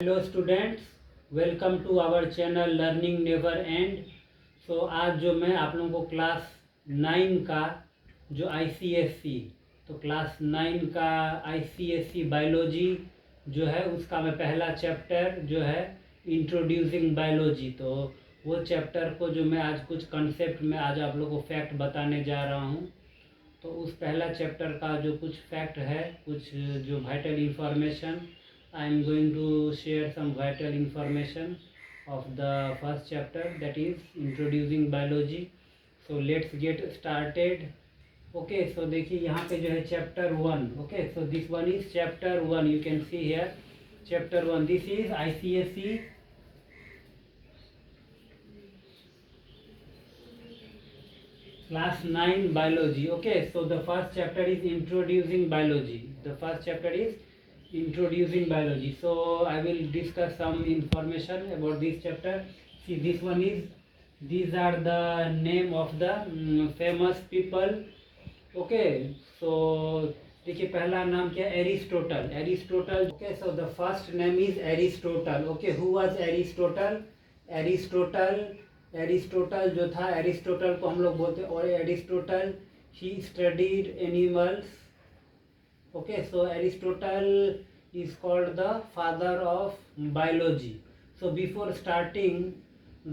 Hello students, welcome to our channel learning never end. So आज जो मैं आप लोगों को क्लास 9 का जो आईसीएससी तो क्लास 9 का आईसीएससी बायोलॉजी जो है उसका मैं पहला चैप्टर जो है इंट्रोड्यूसिंग बायोलॉजी, तो वो चैप्टर को जो मैं आज कुछ कंसेप्ट में आज आप लोगों को फैक्ट बताने जा रहा हूँ। तो उस पहला चैप्टर का जो कुछ फैक्ट है, कुछ जो vital information, I am going to share some vital information of the first chapter, that is introducing biology. So let's get started. Okay, so देखिए यहाँ पे जो है chapter 1. Okay, so this one is chapter 1. You can see here chapter 1. This is ICSE class 9 biology. Okay, so the first chapter is introducing biology. The first chapter is introducing biology. So I will discuss some information about this chapter. See, this one is, these are the name of the famous people. Okay, so देखिए पहला नाम क्या, Aristotle. Aristotle. Okay, so the first name is Aristotle. Okay, who was Aristotle? Aristotle जो था, Aristotle को हम लोग बोलते हैं, और Aristotle he studied animals. Okay, so Aristotle is called the father of biology. So before starting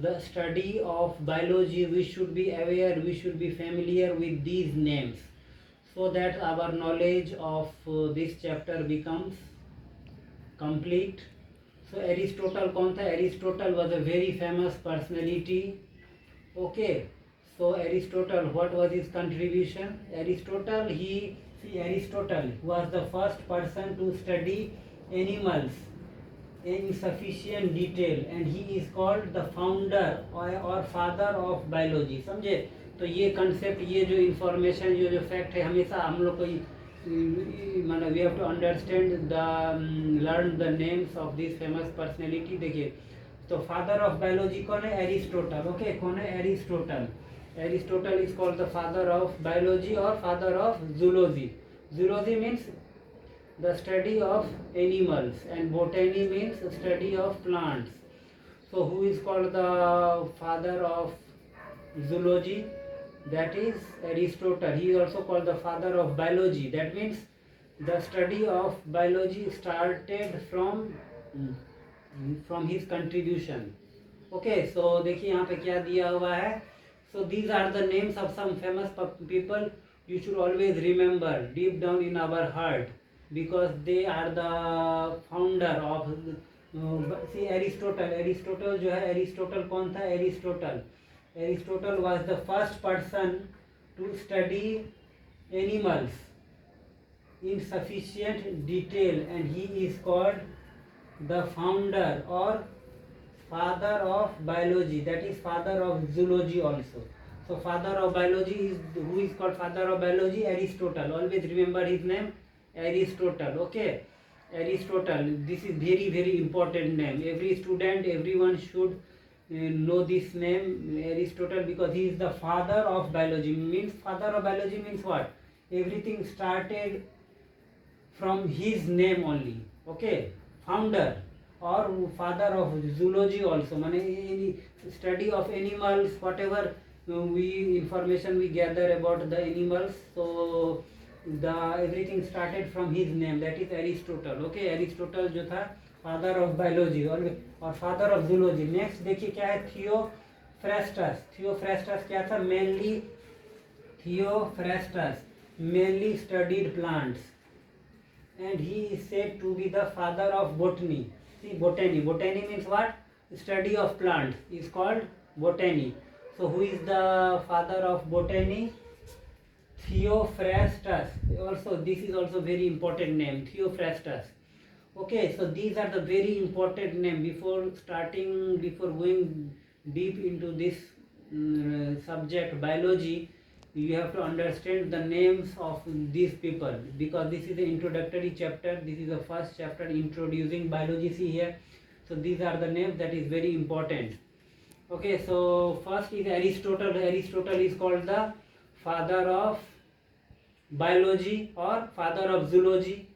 the study of biology, we should be aware, we should be familiar with these names, so that our knowledge of this chapter becomes complete. So Aristotle कौन था? Aristotle was a very famous personality. Okay, so Aristotle, what was his contribution? Aristotle was the first person to study animals in sufficient detail, and he is called the founder or father of biology. समझे? तो ये concept, ये जो information, ये जो fact है, हमेशा हम लोग को मतलब we have to understand learn the names of this famous personality. देखिए, तो फादर ऑफ बायोलॉजी कौन है? एरिस्टोटल. ओके, कौन है? Aristotle. Aristotle is called the father of biology or father of zoology. Zoology means the study of animals, and botany means study of plants. So who is called the father of zoology? That is Aristotle. He is also called the father of biology. That means the study of biology started from his contribution. Okay, so देखिए यहाँ पे क्या दिया हुआ है. So these are the names of some famous people. You should always remember deep down in our heart, because they are the founder of see Aristotle. Aristotle जो है, Aristotle कौन था? Aristotle was the first person to study animals in sufficient detail, and he is called the founder or father of biology. That is father of zoology also. So father of biology is, who is called father of biology? Aristotle. Always remember his name, Aristotle. Okay, Aristotle. This is very very important name. Every student, everyone should know this name, Aristotle, because he is the father of biology. Means father of biology means what? Everything started from his name only. Okay, founder or father of zoology also, माने any study of animals, whatever we information we gather about the animals, so the everything started from his name, that is Aristotle. Okay, Aristotle जो था father of biology और father of zoology. Next देखिए क्या है? Theophrastus. Theophrastus क्या था? Theophrastus mainly studied plants, and he is said to be the father of botany. See, botany means what? Study of plants is called botany. So who is the father of botany? Theophrastus. Also, this is also very important name, Theophrastus. Okay, so these are the very important name. Before going deep into this subject biology, you have to understand the names of these people, because this is the introductory chapter. This is the first chapter, introducing biology. See here, so these are the names, that is very important. Okay, so first is Aristotle. Aristotle is called the father of biology or father of zoology.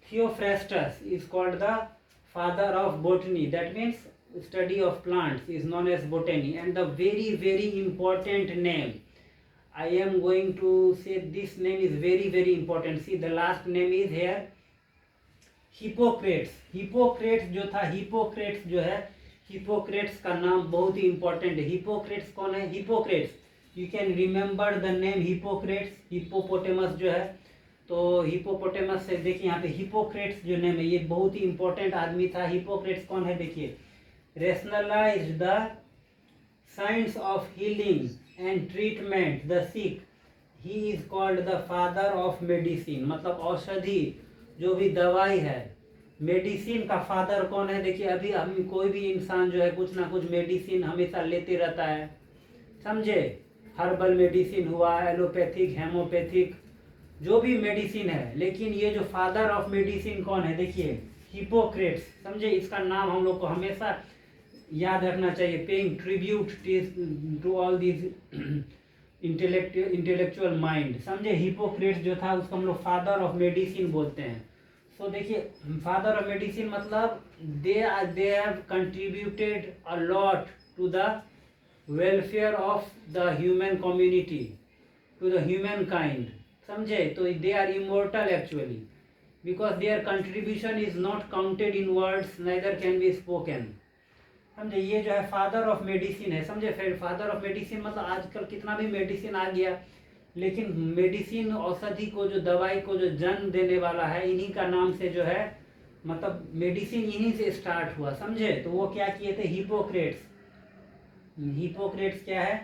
Theophrastus is called the father of botany, that means study of plants, is known as botany. And the very very important name, I am going to say this name is very very important. See, the last name is here Hippocrates. Hippocrates जो था, Hippocrates जो है, Hippocrates का नाम बहुत ही important है. Hippocrates कौन है? Hippocrates, you can remember the name Hippocrates. Hippopotamus जो है, तो हिपोपोटेमस से देखिए यहाँ पे हिपोक्रेट्स जो नेम है, ये बहुत ही इंपॉर्टेंट आदमी था. हिपोक्रेट्स कौन है? देखिए, rationalise the science of healing and treatment the sick. He is called the father of medicine. मतलब औषधि, जो भी दवाई है, मेडिसिन का फादर कौन है? देखिए, अभी हम कोई भी इंसान जो है कुछ ना कुछ मेडिसिन हमेशा लेते रहता है, समझे. हर्बल मेडिसिन हुआ, एलोपैथिक, हेमोपैथिक, जो भी मेडिसिन है. लेकिन ये जो फादर ऑफ मेडिसिन कौन है? देखिए, हिपोक्रेट्स. समझे, इसका नाम हम लोग को हमेशा याद रखना चाहिए. Paying tribute to all this intellectual mind. समझे, हिपोक्रेट्स जो था उसको हम लोग फादर ऑफ मेडिसिन बोलते हैं. सो देखिए, फादर ऑफ मेडिसिन मतलब they have contributed a lot to the welfare of the human community, to the humankind. समझे, तो they are immortal actually, because their contribution is not counted in words, neither can be spoken. समझे, ये जो है father of medicine है. समझे, फिर father of medicine मतलब आजकल कितना भी मेडिसिन आ गया, लेकिन मेडिसिन, औषधि को, जो दवाई को जो जन्म देने वाला है, इन्हीं का नाम से जो है, मतलब मेडिसिन इन्हीं से स्टार्ट हुआ. समझे, तो वो क्या किए थे? हिपोक्रेट्स. हिपोक्रेट्स क्या है?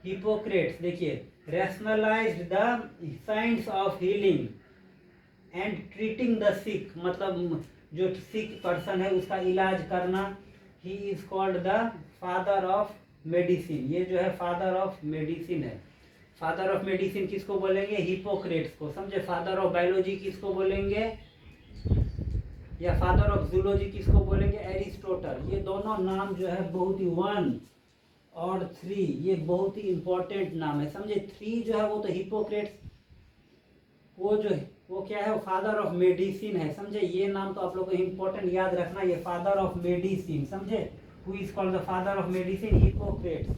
हिपोक्रेट्स देखिए, rationalised the science of healing and treating the sick. मतलब जो सिक पर्सन है उसका इलाज करना. He is called the father of medicine. ये जो है फादर ऑफ मेडिसिन है. फादर ऑफ मेडिसिन किसको बोलेंगे? हिपोक्रेट्स को. समझे, फादर ऑफ बायोलॉजी किसको बोलेंगे? या फादर ऑफ जूलॉजी किसको बोलेंगे? एरिस्टोटल. ये दोनों नाम जो है बहुत ही 1 और 3, ये बहुत ही इंपॉर्टेंट नाम है. समझे, 3 जो है वो तो हिपोक्रेट्स, वो क्या है? वो फादर ऑफ मेडिसिन है. समझे, ये नाम तो आप लोग को इंपॉर्टेंट याद रखना, ये फादर ऑफ मेडिसिन. समझे, who is called the father of medicine? Hippocrates.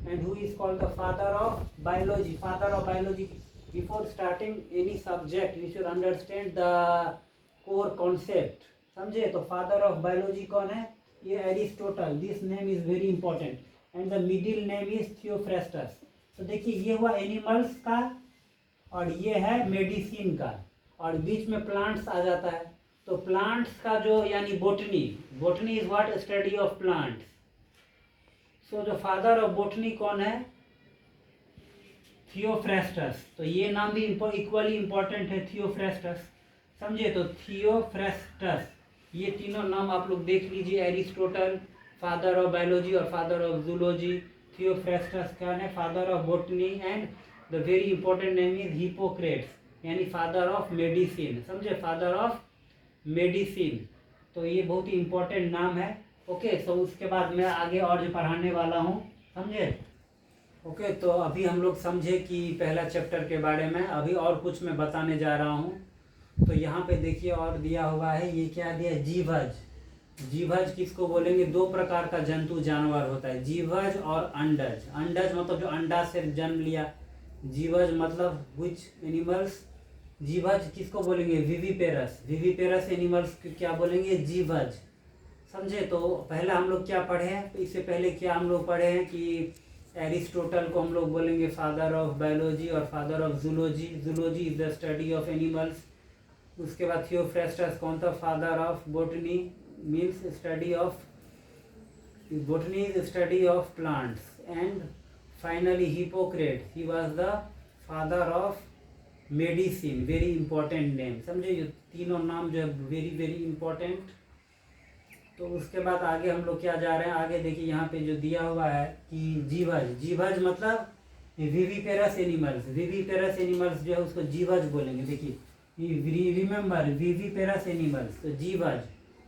And who is called the father of biology? Father of biology. Before starting any subject, you should understand the core concept. समझे, तो father of biology कौन है? ये Aristotle. This name is very important. And the middle name is Theophrastus. तो देखिए, ये हुआ animals का और ये है मेडिसिन का, और बीच में प्लांट्स आ जाता है. तो प्लांट्स का जो, यानी botany. Botany is what? Study of plants. So जो फादर ऑफ बोटनी कौन है? थियोफ्रेस्टस. तो ये नाम भी इक्वली इंपॉर्टेंट है, थियोफ्रेस्टस. समझे, तो थियोफ्रेस्टस, ये तीनों नाम आप लोग देख लीजिए. एरिस्टोटल फादर ऑफ बायोलॉजी और फादर ऑफ जूलॉजी. थियोफ्रेस्टस क्या है? Father of botany. And the very important name is Hippocrates, यानी फादर ऑफ मेडिसिन. समझे, फादर ऑफ मेडिसिन. तो ये बहुत ही इंपॉर्टेंट नाम है. ओके, सो उसके बाद मैं आगे और जो पढ़ाने वाला हूँ. समझे, ओके. तो अभी हम लोग समझे कि पहला चैप्टर के बारे में. अभी और कुछ मैं बताने जा रहा हूँ. तो यहाँ पे देखिए और दिया हुआ है, ये क्या दिया? जीवज. जीवज किसको बोलेंगे? 2 प्रकार का जंतु जानवर होता है, जीवज और अंडज. अंडज मतलब जो अंडा से जन्म लिया. जीवज मतलब विच एनिमल्स. जीवज किसको बोलेंगे? विविपेरस. विविपेरस एनिमल्स क्या बोलेंगे? जीवज. समझे, तो पहला हम लोग क्या पढ़े हैं? तो इससे पहले क्या हम लोग पढ़े हैं कि एरिस्टोटल को हम लोग बोलेंगे फादर ऑफ बायोलॉजी और father of zoology. Zoology is the study of animals. उसके बाद थियोफ्रेस्टस कौन था? Father of botany, means study of botany is study of plants. And finally hypocrite, he was the father of medicine. Very important name. समझे, ये तीनों नाम जो है वेरी वेरी इंपॉर्टेंट. तो उसके बाद आगे हम लोग क्या जा रहे हैं? आगे देखिए, यहाँ पे जो दिया हुआ है कि जीवज. जीवज मतलब विविपेरस एनिमल्स. विविपेरस एनिमल्स जो है उसको जीवज बोलेंगे. देखिए, रिमेंबर, विविपेरस एनिमल्स, तो जीवज.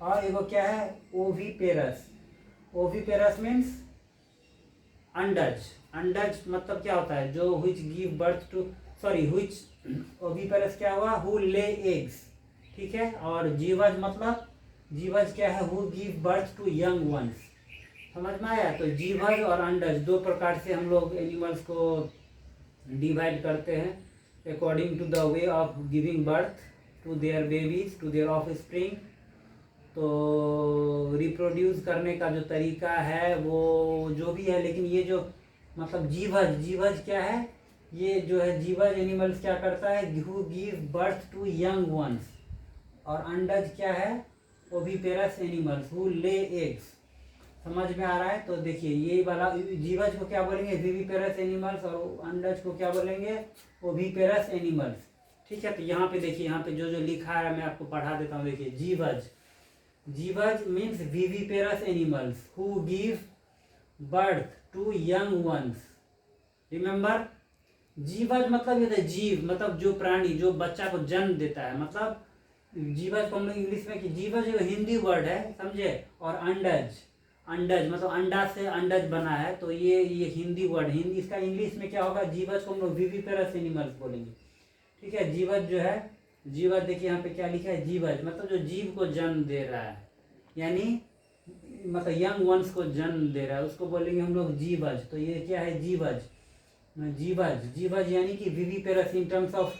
और एगो क्या है? ओविपेरस. ओविपेरस मीन्स अंडज. अंडज मतलब क्या होता है? जो which give birth to, sorry which, oviparous क्या हुआ? Who lay eggs. ठीक है. और जीवज मतलब जीवज क्या है? Who give birth to young ones. समझ में आया? तो जीवज और अंडज दो प्रकार से हम लोग एनिमल्स को डिवाइड करते हैं according to the way of giving birth to their babies, to their offspring. तो रिप्रोड्यूस करने का जो तरीका है वो जो भी है, लेकिन ये जो मतलब जीवज, जीवज क्या है? ये जो है जीवज एनिमल्स क्या करता है? Who give birth to young ones. और अंडज क्या है? Oviparous animals who lay eggs. समझ में आ रहा है? तो देखिए ये वाला जीवज को क्या बोलेंगे? विविपेरस एनिमल्स, और अंडज को क्या बोलेंगे? Oviparous animals. ठीक है, तो यहाँ पे देखिए, यहाँ पे जो जो लिखा है मैं आपको पढ़ा देता हूँ। देखिए जीवज, जीवज means viviparous animals who give birth to young ones. Remember, जीवज मतलब ये जीव मतलब जो प्राणी जो बच्चा को जन्म देता है, मतलब जीवज को हम लोग इंग्लिश में कि जीवज जो हिंदी वर्ड है, समझे? और अंडज, अंडज मतलब अंडा से अंडज बना है, तो ये हिंदी वर्ड, हिंदी इसका इंग्लिश में क्या होगा? जीवज को हम लोग विविपेरस एनिमल्स बोलेंगे। ठीक है, जीवज जो है, जीवज देखिए यहाँ पे क्या लिखा है? जीवज मतलब जो जीव को जन्म दे रहा है, यानी मतलब यंग वंस को जन्म दे रहा है, उसको बोलेंगे हम लोग जीवज। तो ये क्या है? जीवज, जीवज, जीवज यानी कि viviparous. In terms of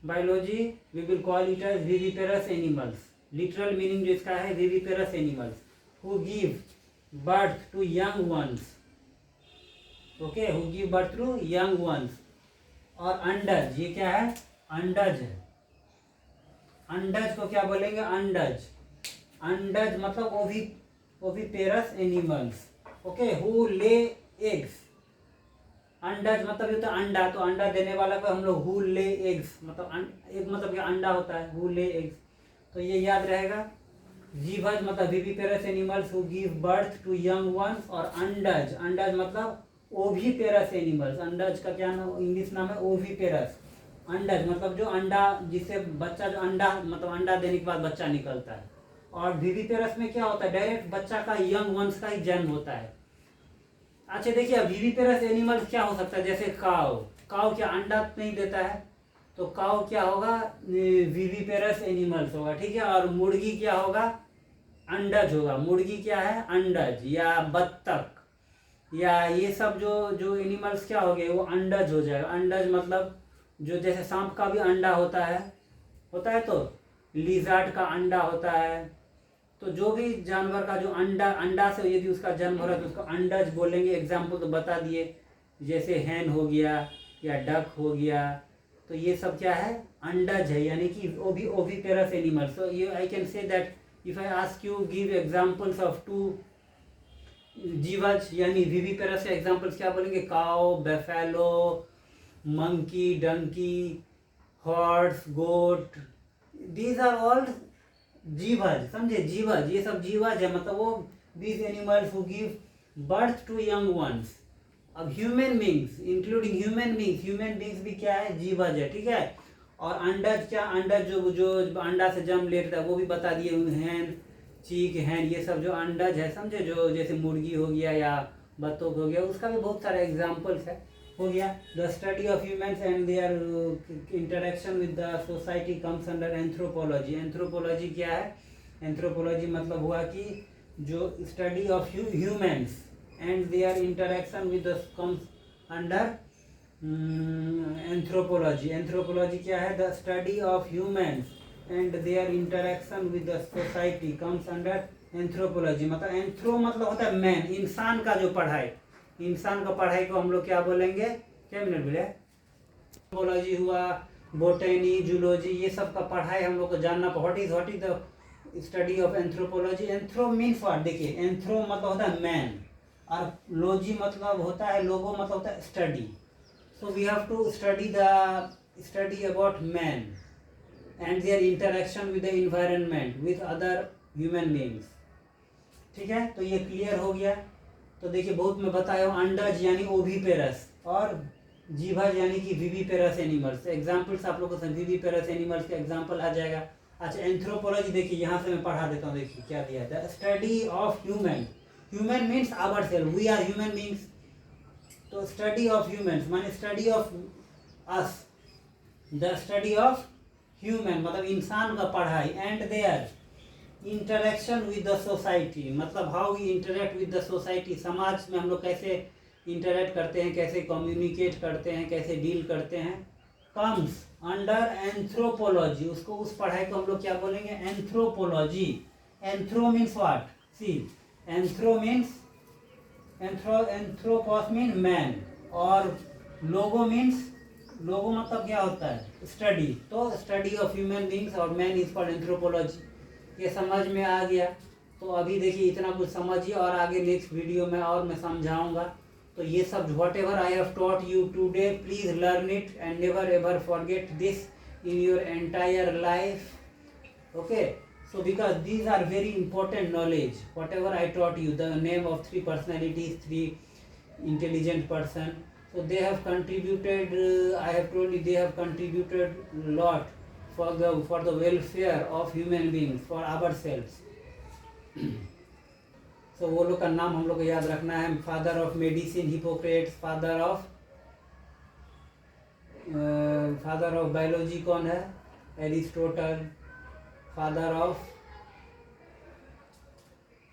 biology we will call it as viviparous animals. Literal meaning जो इसका है viviparous animals who give birth to young ones. Okay, who give birth to young ones. और अंडज, ये क्या है? अंडज है। अंडज को क्या बोलेंगे? अंडज, अंडज मतलब oviparous animals. Okay, who lay eggs. अंडज मतलब ये होता है अंडा, तो अंडा देने वाला को हम लोग हु ले एग्स, मतलब एक मतलब क्या अंडा होता है, हु ले एग्स। तो ये याद रहेगा। जीवज मतलब viviparous animals who give birth to young ones. और अंडज, अंडज मतलब ओविपेरस एनिमल्स। अंडज का क्या नाम, इंग्लिश नाम है ओविपेरस। अंडज मतलब जो अंडा, जिससे बच्चा, जो अंडा मतलब अंडा देने के बाद बच्चा निकलता है। और विविपेरस में क्या होता है? डायरेक्ट बच्चा का, यंग वंस का ही जन्म होता है। अच्छा देखिए, अब विविपेरस एनिमल्स क्या हो सकता है? जैसे काव, काव क्या अंडा नहीं देता है? तो काव क्या होगा? विविपेरस एनिमल्स होगा। ठीक है, और मुर्गी क्या होगा? अंडज होगा। मुर्गी क्या है? अंडज। या बत्तख, या ये सब जो जो एनिमल्स क्या हो गए? वो अंडज हो जाएगा। अंडज मतलब जो, जैसे सांप का भी अंडा होता है, तो लिजर्ड का अंडा होता है। तो जो भी जानवर का जो अंडा से यदि उसका जन्म हो रहा है तो उसको अंडज बोलेंगे। एग्जाम्पल तो बता दिए, जैसे हैन हो गया या डक हो गया, तो ये सब क्या है? अंडज है, यानी कि oviparous animals. So you I can say that if I ask you give examples of two जीवज यानी विविपेरस के एग्जाम्पल्स, क्या बोलेंगे? Cow, buffalo, monkey, donkey, horse, goat, these are all जीवज। समझे? जीवज, ये सब जीवज है, मतलब वो these animals who give birth to young ones. अब human beings, including human beings भी क्या है? जीवज है। ठीक है, और अंडज क्या? अंडज जो जो अंडा से जन्म लेता है वो भी बता दिए, हैन, चीक, हैन, ये सब जो अंडज है, समझे? जो जैसे मुर्गी हो गया या बत्तख हो गया, उसका भी बहुत सारे एग्जाम्पल्स है। हो गया। The study of humans and their interaction with the society comes under anthropology. Anthropology क्या है? एंथ्रोपोलॉजी मतलब हुआ कि जो study of humans and their interaction with the comes under anthropology. Anthropology क्या है? The study of humans and their interaction with the society comes under anthropology. मतलब anthro मतलब होता है मैन, इंसान का जो पढ़ाई, इंसान का पढ़ाई को हम लोग क्या बोलेंगे? क्या मिनट बोले? एंथ्रोपोलॉजी हुआ, बोटेनी, जूलॉजी, ये सब का पढ़ाई हम लोग को जानना। What is the study of anthropology? Anthro means what? देखिए, एंथ्रो मतलब होता है मैन, और लॉजी मतलब होता है, लोगो मतलब होता है study. So we have to study about man and their interaction with the environment with other human beings. ठीक है, तो ये क्लियर हो गया। तो देखिए, बहुत मैं बताया हूँ, अंडज यानी ओविपेरस और जीवज यानी कि विविपेरस एनिमल्स। एग्जाम्पल्स आप लोगों को विविपेरस एनिमल्स का एग्जाम्पल आ जाएगा। अच्छा, एंथ्रोपोलॉजी देखिए, यहाँ से मैं पढ़ा देता हूँ। देखिए क्या दिया था? Study of human. Human means our self, we are human beings. तो स्टडी ऑफ ह्यूमन्स माने study of us. The study of human मतलब इंसान का पढ़ाई, and their interaction with the society, मतलब how we interact with the society, समाज में हम लोग कैसे इंटरेक्ट करते हैं, कैसे कम्युनिकेट करते हैं, कैसे डील करते हैं, कम्स अंडर एंथ्रोपोलॉजी। उसको, उस पढ़ाई को हम लोग क्या बोलेंगे, anthropology. Anthro means what, see, anthro means, anthropos mean man, और लोगो मीन्स, लोगो मतलब क्या होता है, स्टडी। तो स्टडी ऑफ ह्यूमन बींग्स और मैन इज कॉल्ड एंथ्रोपोलॉजी। ये समझ में आ गया। तो अभी देखिए इतना कुछ समझिए, और आगे नेक्स्ट वीडियो में और मैं समझाऊंगा। तो ये सब what ever I have taught you today, please learn it and never ever forget this in your entire life. Okay, so because these are very important knowledge, whatever I taught you, the name of 3 personalities, 3 intelligent person, so they have contributed, I have told you, they have contributed lot for the welfare of human beings, for ourselves. So वो लोग का नाम हम लोग को याद रखना है। Father of medicine Hippocrates, father of biology कौन है, एरिस्टोटल। फादर ऑफ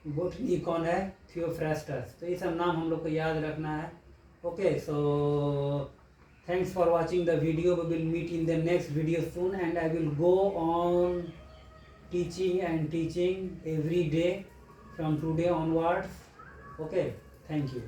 बोटनी कौन है, थियोफ्रास्टस। तो ये सब नाम हम लोग को याद रखना है। Okay, so thanks for watching the video. We will meet in the next video soon and I will go on teaching every day from today onwards. Okay, thank you.